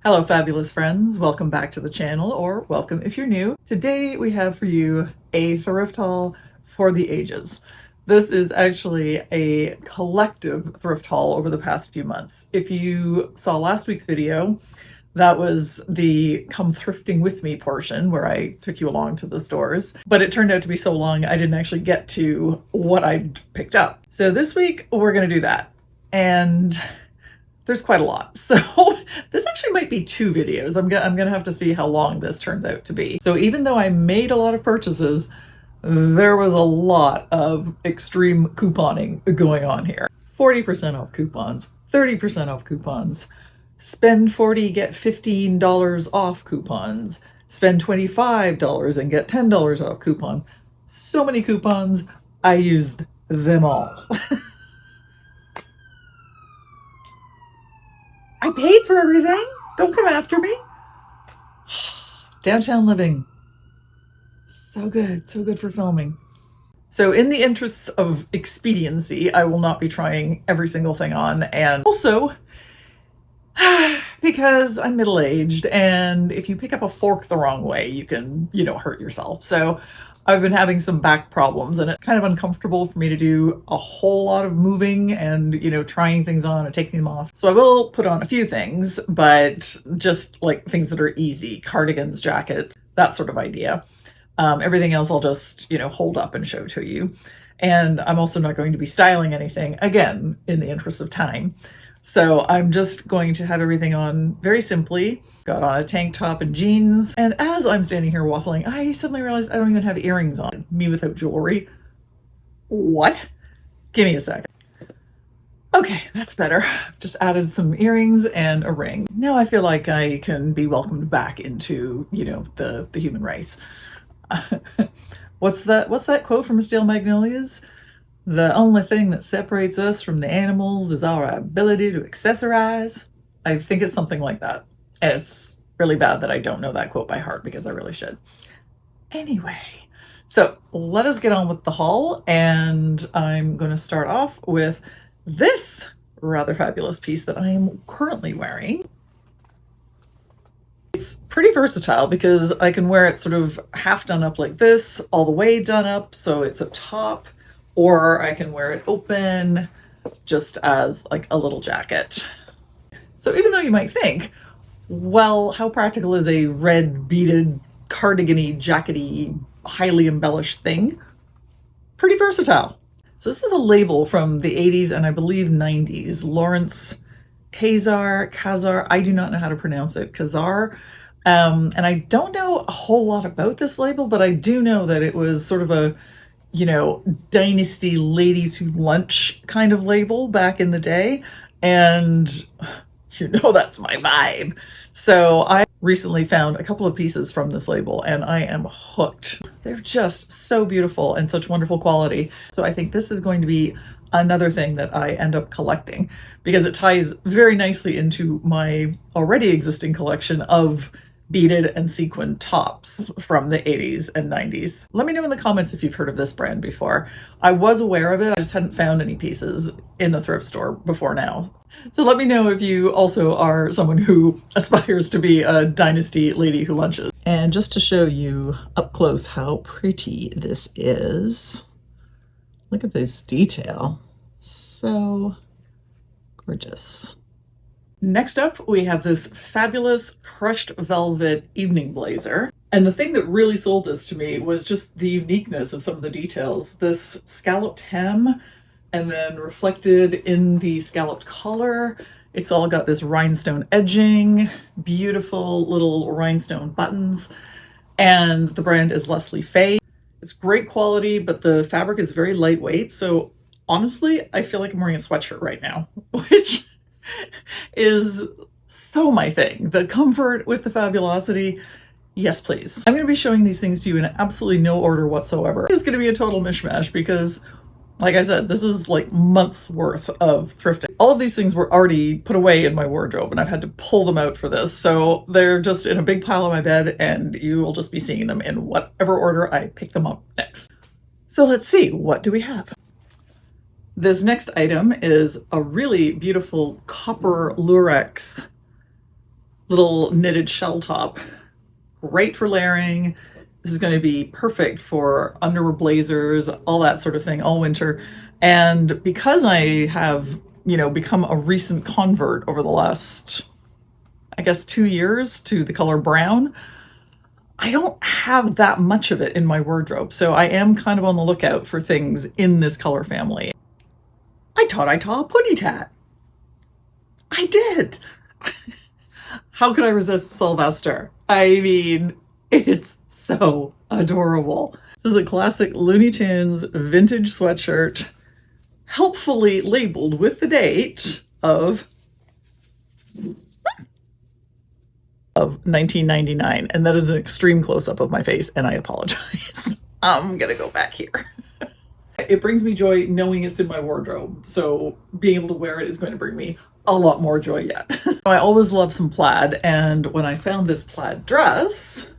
Hello, fabulous friends. Welcome back to the channel, or welcome if you're new. Today we have for you a thrift haul for the ages. This is actually a collective thrift haul over the past few months. If you saw last week's video, that was the come thrifting with me portion where I took you along to the stores, but it turned out to be so long I didn't actually get to what I'd picked up. So this week we're going to do that. And there's quite a lot. So this actually might be two videos. I'm gonna have to see how long this turns out to be. So even though I made a lot of purchases, there was a lot of extreme couponing going on here. 40% off coupons, 30% off coupons, spend 40, get $15 off coupons, spend $25 and get $10 off coupon. So many coupons, I used them all. I paid for everything. Don't come after me. Downtown living. So good for filming. So in the interests of expediency, I will not be trying every single thing on. And also, because I'm middle-aged, and if you pick up a fork the wrong way, you can, hurt yourself. So I've been having some back problems, and it's kind of uncomfortable for me to do a whole lot of moving and, trying things on and taking them off. So I will put on a few things, but just like things that are easy, cardigans, jackets, that sort of idea. Everything else I'll just, hold up and show to you. And I'm also not going to be styling anything, again, in the interest of time. So I'm just going to have everything on very simply. Got on a tank top and jeans. And as I'm standing here waffling, I suddenly realized I don't even have earrings on. Me without jewelry. What? Give me a second. Okay, that's better. Just added some earrings and a ring. Now I feel like I can be welcomed back into, the human race. What's that quote from Steel Magnolias? The only thing that separates us from the animals is our ability to accessorize. I think it's something like that. And it's really bad that I don't know that quote by heart because I really should. Anyway, so let us get on with the haul. And I'm going to start off with this rather fabulous piece that I am currently wearing. It's pretty versatile because I can wear it sort of half done up like this, all the way done up, so it's a top, or I can wear it open just as like a little jacket. So even though you might think, well, how practical is a red beaded cardigan-y, jackety, highly embellished thing? Pretty versatile. So this is a label from the 80s and I believe 90s. Lawrence Kazar, I do not know how to pronounce it, Kazar. And I don't know a whole lot about this label, but I do know that it was sort of a, dynasty ladies who lunch kind of label back in the day. And that's my vibe. So I recently found a couple of pieces from this label and I am hooked. They're just so beautiful and such wonderful quality. So I think this is going to be another thing that I end up collecting because it ties very nicely into my already existing collection of beaded and sequined tops from the 80s and 90s. Let me know in the comments if you've heard of this brand before. I was aware of it, I just hadn't found any pieces in the thrift store before now. So let me know if you also are someone who aspires to be a dynasty lady who lunches. And just to show you up close how pretty this is, look at this detail. So gorgeous. Next up, we have this fabulous crushed velvet evening blazer. And the thing that really sold this to me was just the uniqueness of some of the details. This scalloped hem and then reflected in the scalloped collar. It's all got this rhinestone edging, beautiful little rhinestone buttons. And the brand is Fave. It's great quality, but the fabric is very lightweight. So honestly, I feel like I'm wearing a sweatshirt right now, which is so my thing. The comfort with the fabulosity. Yes, please. I'm going to be showing these things to you in absolutely no order whatsoever. It's going to be a total mishmash because, like I said, this is like months worth of thrifting. All of these things were already put away in my wardrobe and I've had to pull them out for this. So they're just in a big pile on my bed and you will just be seeing them in whatever order I pick them up next. So let's see, what do we have? This next item is a really beautiful copper lurex little knitted shell top. Great for layering. This is going to be perfect for underwear, blazers, all that sort of thing all winter. And because I have, become a recent convert over the last, I guess, 2 years to the color brown, I don't have that much of it in my wardrobe. So I am kind of on the lookout for things in this color family. I taught a putty tat. I did. How could I resist Sylvester? I mean, it's so adorable. This is a classic Looney Tunes vintage sweatshirt, helpfully labeled with the date of 1999. And that is an extreme close-up of my face, and I apologize. I'm gonna go back here. It brings me joy knowing it's in my wardrobe, so being able to wear it is going to bring me a lot more joy yet. I always love some plaid, and when I found this plaid dress,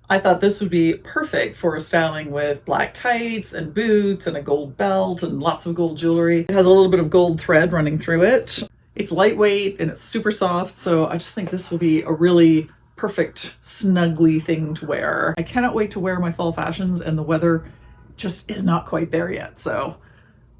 I thought this would be perfect for styling with black tights and boots and a gold belt and lots of gold jewelry. It has a little bit of gold thread running through it. It's lightweight and it's super soft, so I just think this will be a really perfect snuggly thing to wear. I cannot wait to wear my fall fashions, and the weather just is not quite there yet, so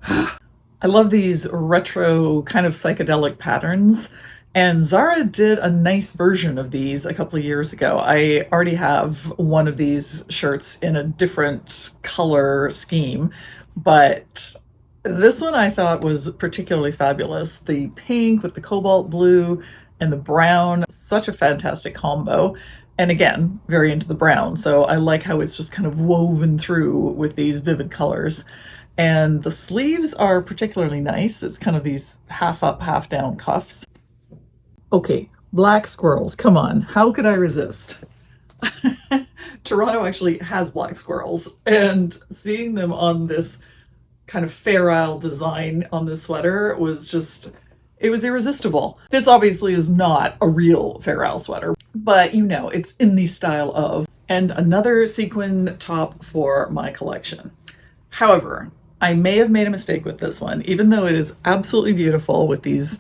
I love these retro kind of psychedelic patterns, and Zara did a nice version of these a couple of years ago. I already have one of these shirts in a different color scheme, but this one I thought was particularly fabulous. The pink with the cobalt blue and the brown, such a fantastic combo. And again, very into the brown, so I like how it's just kind of woven through with these vivid colors. And the sleeves are particularly nice. It's kind of these half up, half down cuffs. Okay, black squirrels, come on, how could I resist? Toronto actually has black squirrels, and seeing them on this kind of Fair Isle design on this sweater was just, it was irresistible. This obviously is not a real Fair Isle sweater, but it's in the style of. And another sequin top for my collection. However, I may have made a mistake with this one, even though it is absolutely beautiful with these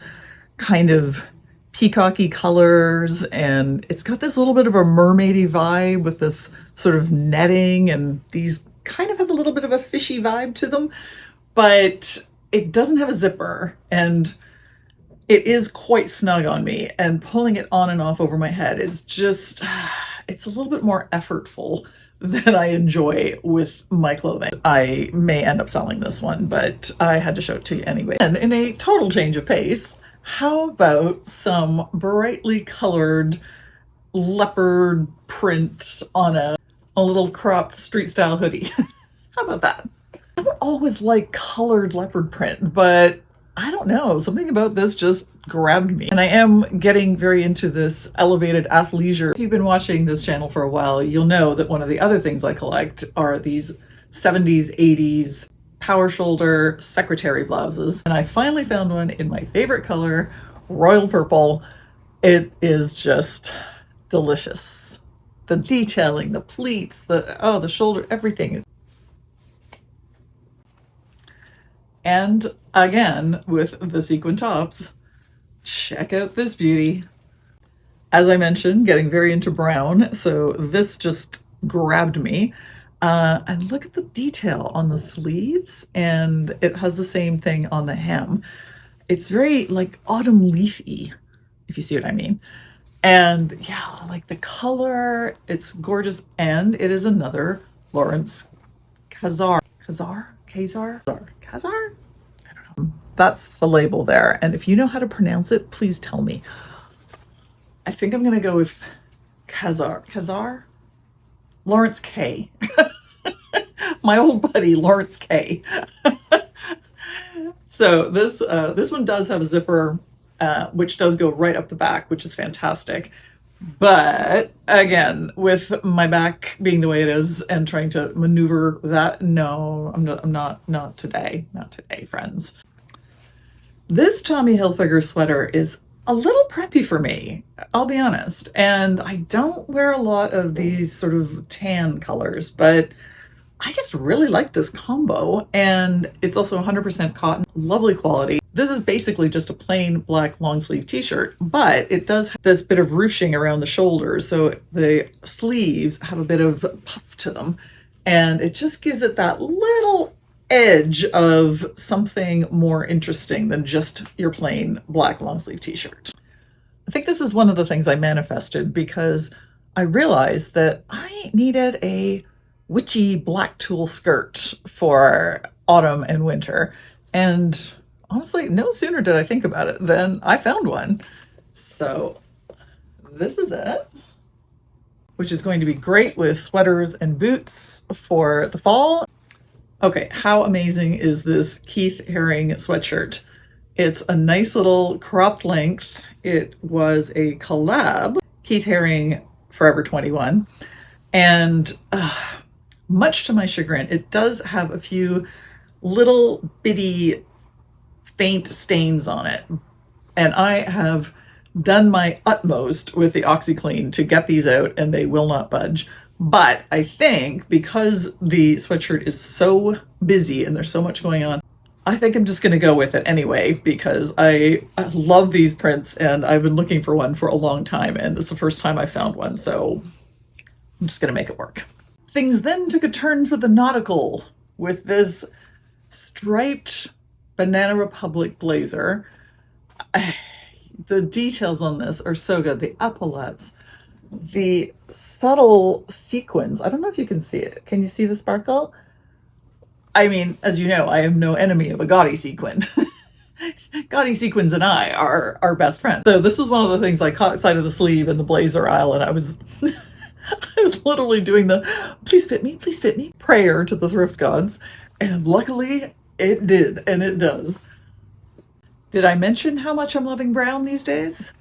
kind of peacocky colors, and it's got this little bit of a mermaidy vibe with this sort of netting, and these kind of have a little bit of a fishy vibe to them, but it doesn't have a zipper, and it is quite snug on me, and pulling it on and off over my head is just, it's a little bit more effortful than I enjoy with my clothing. I may end up selling this one, but I had to show it to you anyway. And in a total change of pace, how about some brightly colored leopard print on a little cropped street style hoodie? How about that? I don't always like colored leopard print, but I don't know, something about this just grabbed me. And I am getting very into this elevated athleisure. If you've been watching this channel for a while, you'll know that one of the other things I collect are these 70s, 80s power shoulder secretary blouses. And I finally found one in my favorite color, royal purple. It is just delicious. The detailing, the pleats, the shoulder, everything is. And again, with the sequin tops, check out this beauty. As I mentioned, getting very into brown, so this just grabbed me. And look at the detail on the sleeves, and it has the same thing on the hem. It's very like autumn leafy, if you see what I mean. And yeah, like the color, it's gorgeous. And it is another Lawrence Kazar. Kazar? I don't know. That's the label there. And if you know how to pronounce it, please tell me. I think I'm going to go with Kazar? Lawrence K. My old buddy, Lawrence K. So this one does have a zipper, which does go right up the back, which is fantastic. But again, with my back being the way it is and trying to maneuver that, no, I'm not today, friends. This Tommy Hilfiger sweater is a little preppy for me, I'll be honest. And I don't wear a lot of these sort of tan colors, but I just really like this combo. And it's also 100% cotton, lovely quality. This is basically just a plain black long sleeve t-shirt, but it does have this bit of ruching around the shoulders. So the sleeves have a bit of puff to them, and it just gives it that little edge of something more interesting than just your plain black long sleeve t-shirt. I think this is one of the things I manifested because I realized that I needed a witchy black tulle skirt for autumn and winter. And honestly, no sooner did I think about it than I found one. So this is it, which is going to be great with sweaters and boots for the fall. Okay, how amazing is this Keith Haring sweatshirt? It's a nice little cropped length. It was a collab, Keith Haring Forever 21. And much to my chagrin, it does have a few little bitty faint stains on it. And I have done my utmost with the OxyClean to get these out, and they will not budge. But I think because the sweatshirt is so busy and there's so much going on, I think I'm just going to go with it anyway, because I love these prints and I've been looking for one for a long time, and this is the first time I found one, so I'm just going to make it work. Things then took a turn for the Nautical with this striped Banana Republic blazer. The details on this are so good. The epaulettes, the subtle sequins. I don't know if you can see it. Can you see the sparkle? I mean, as you know, I am no enemy of a gaudy sequin. Gaudy sequins and I are best friends. So this was one of the things I caught sight of the sleeve in the blazer aisle, and I was I was literally doing the please fit me prayer to the thrift gods. And luckily it did, and it does. Did I mention how much I'm loving brown these days?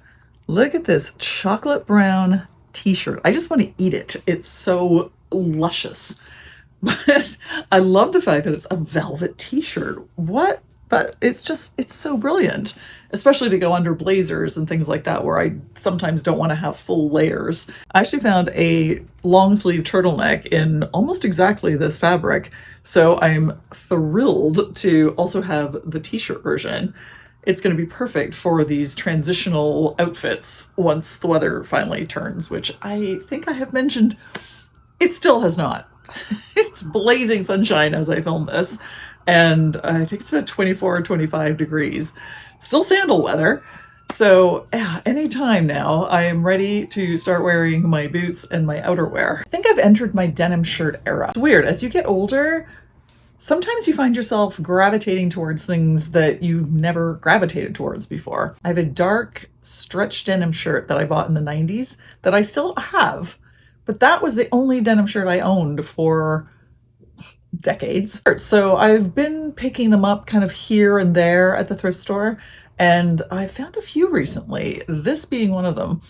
Look at this chocolate brown t-shirt. I just want to eat it. It's so luscious. But I love the fact that it's a velvet t-shirt. What? But it's so brilliant, especially to go under blazers and things like that, where I sometimes don't want to have full layers. I actually found a long sleeve turtleneck in almost exactly this fabric. So I'm thrilled to also have the t-shirt version. It's going to be perfect for these transitional outfits once the weather finally turns, which I think I have mentioned. It still has not. It's blazing sunshine as I film this, and I think it's about 24 or 25 degrees. Still sandal weather. So yeah, anytime now I am ready to start wearing my boots and my outerwear. I think I've entered my denim shirt era. It's weird. As you get older, sometimes you find yourself gravitating towards things that you've never gravitated towards before. I have a dark stretch denim shirt that I bought in the 90s that I still have. But that was the only denim shirt I owned for decades. So I've been picking them up kind of here and there at the thrift store, and I found a few recently, this being one of them,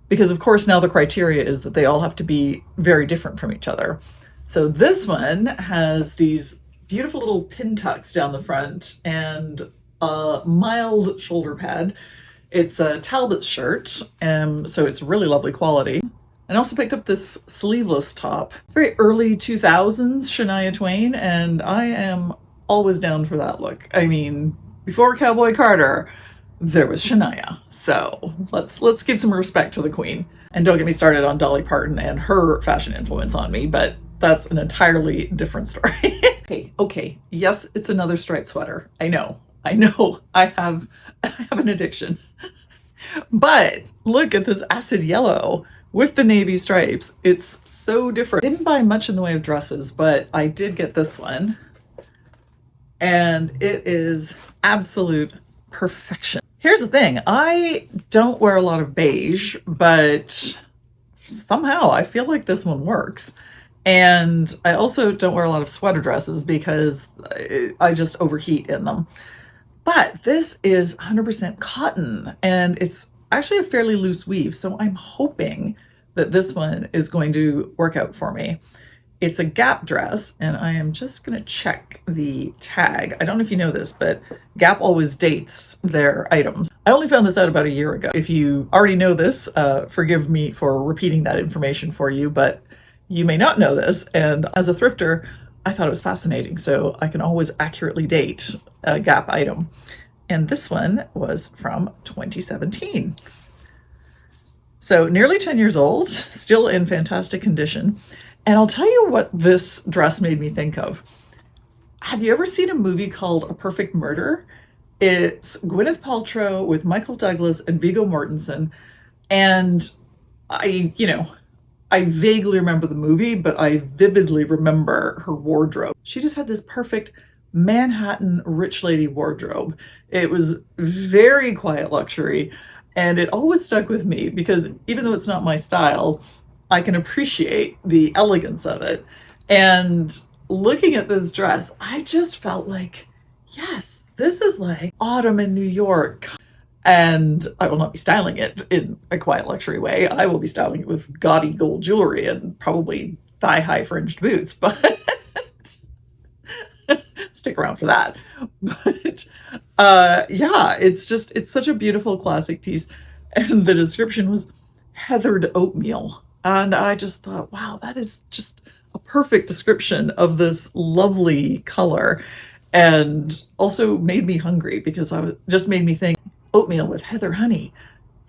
because of course now the criteria is that they all have to be very different from each other. So this one has these beautiful little pin tucks down the front and a mild shoulder pad. It's a Talbot shirt, so it's really lovely quality. I also picked up this sleeveless top. It's very early 2000s Shania Twain, and I am always down for that look. I mean, before Cowboy Carter, there was Shania. So let's give some respect to the queen. And don't get me started on Dolly Parton and her fashion influence on me, but that's an entirely different story. Okay. Yes, it's another striped sweater. I know. I have an addiction. But look at this acid yellow with the navy stripes. It's so different. I didn't buy much in the way of dresses, but I did get this one. And it is absolute perfection. Here's the thing. I don't wear a lot of beige, but somehow I feel like this one works. And I also don't wear a lot of sweater dresses because I just overheat in them. But this is 100% cotton, and it's actually a fairly loose weave, so I'm hoping that this one is going to work out for me. It's a Gap dress, and I am just going to check the tag. I don't know if you know this, but Gap always dates their items. I only found this out about a year ago. If you already know this, forgive me for repeating that information for you, but you may not know this, and as a thrifter, I thought it was fascinating, so I can always accurately date a Gap item. and this one was from 2017. So nearly 10 years old, still in fantastic condition. And I'll tell you what this dress made me think of. Have you ever seen a movie called A Perfect Murder? It's Gwyneth Paltrow with Michael Douglas and Viggo Mortensen. And I vaguely remember the movie, but I vividly remember her wardrobe. She just had this perfect Manhattan rich lady wardrobe. It was very quiet luxury, and it always stuck with me because even though it's not my style, I can appreciate the elegance of it. And looking at this dress, I just felt like, yes, this is like autumn in New York. And I will not be styling it in a quiet luxury way. I will be styling it with gaudy gold jewelry and probably thigh-high fringed boots, but stick around for that. But yeah, it's such a beautiful classic piece. And the description was heathered oatmeal. And I just thought, wow, that is just a perfect description of this lovely color. And also made me hungry because just made me think, oatmeal with heather honey.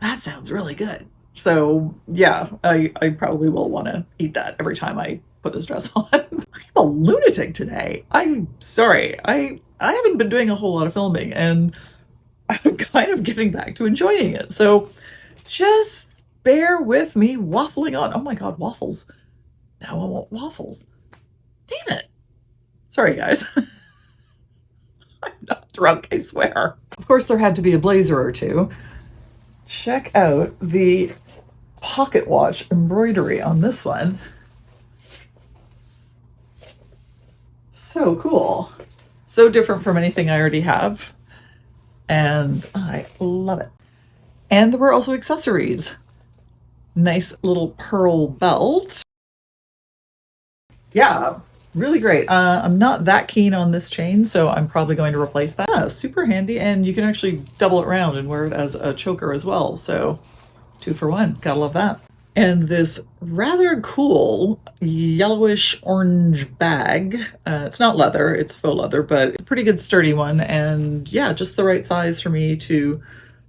That sounds really good. So yeah, I probably will want to eat that every time I put this dress on. I'm a lunatic today. I'm sorry. I haven't been doing a whole lot of filming and I'm kind of getting back to enjoying it. So just bear with me waffling on. Oh my God, waffles. Now I want waffles. Damn it. Sorry, guys. I'm not drunk, I swear. Of course, there had to be a blazer or two. Check out the pocket watch embroidery on this one. So cool. So different from anything I already have. And I love it. And there were also accessories. Nice little pearl belt. Yeah, really great. I'm not that keen on this chain, so I'm probably going to replace that. Yeah, super handy, and you can actually double it around and wear it as a choker as well. So 2 for 1, gotta love that. And this rather cool yellowish orange bag. It's not leather, it's faux leather, but it's a pretty good sturdy one. And yeah, just the right size for me to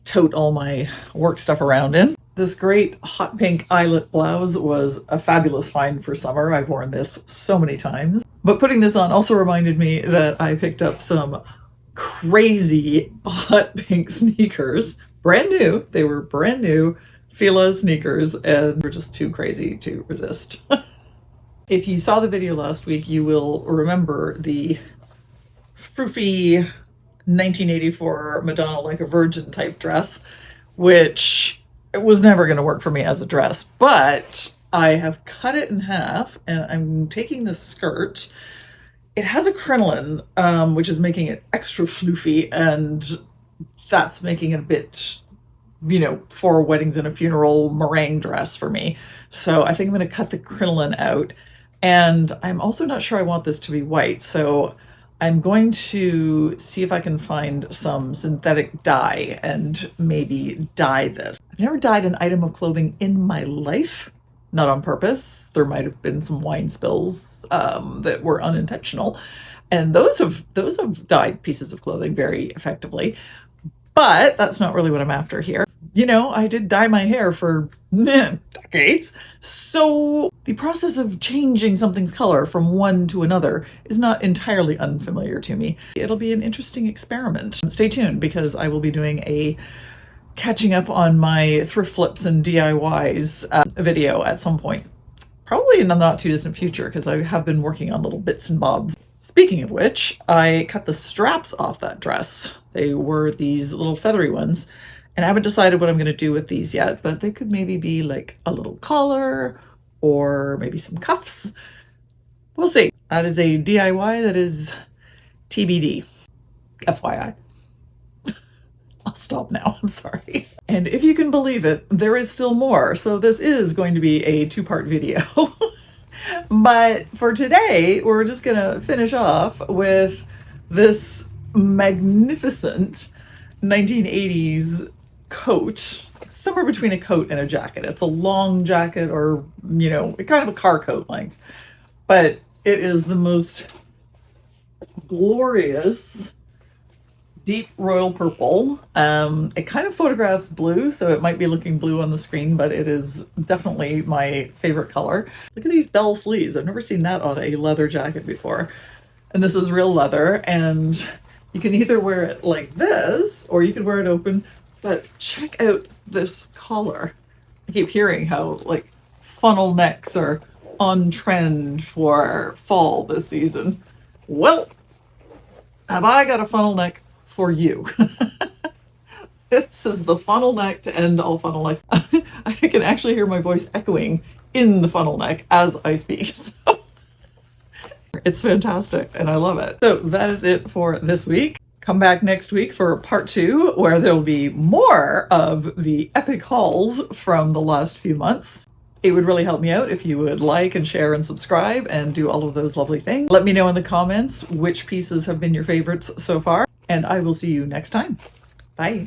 tote all my work stuff around in. This great hot pink eyelet blouse was a fabulous find for summer. I've worn this so many times. But putting this on also reminded me that I picked up some crazy hot pink sneakers. Brand new. They were brand new Fila sneakers and were just too crazy to resist. If you saw the video last week, you will remember the froofy 1984 Madonna Like a Virgin type dress, which it was never going to work for me as a dress, but I have cut it in half and I'm taking this skirt. It has a crinoline, which is making it extra floofy, and that's making it a bit, for weddings and a funeral meringue dress for me. So I think I'm going to cut the crinoline out, and I'm also not sure I want this to be white. So I'm going to see if I can find some synthetic dye and maybe dye this. I've never dyed an item of clothing in my life, not on purpose. There might have been some wine spills that were unintentional, and those have dyed pieces of clothing very effectively. But that's not really what I'm after here. I did dye my hair for decades, so the process of changing something's color from one to another is not entirely unfamiliar to me. It'll be an interesting experiment. Stay tuned, because I will be doing a catching up on my thrift flips and DIYs video at some point, probably in the not too distant future, because I have been working on little bits and bobs. Speaking of which, I cut the straps off that dress. They were these little feathery ones, and I haven't decided what I'm going to do with these yet, but they could maybe be like a little collar or maybe some cuffs. We'll see. That is a DIY that is TBD. FYI. I'll stop now, I'm sorry. And if you can believe it, there is still more. So this is going to be a 2-part video. But for today, we're just gonna finish off with this magnificent 1980s coat. It's somewhere between a coat and a jacket. It's a long jacket, or, kind of a car coat length. But it is the most glorious, deep royal purple. It kind of photographs blue, so it might be looking blue on the screen, but it is definitely my favorite color. Look at these bell sleeves. I've never seen that on a leather jacket before. And this is real leather, and you can either wear it like this, or you can wear it open, but check out this collar. I keep hearing how like funnel necks are on trend for fall this season. Well, have I got a funnel neck for you? This is the funnel neck to end all funnel necks. I can actually hear my voice echoing in the funnel neck as I speak. So it's fantastic and I love it. So that is it for this week. Come back next week for part 2, where there will be more of the epic hauls from the last few months. It would really help me out if you would like and share and subscribe and do all of those lovely things. Let me know in the comments which pieces have been your favorites so far, and I will see you next time. Bye.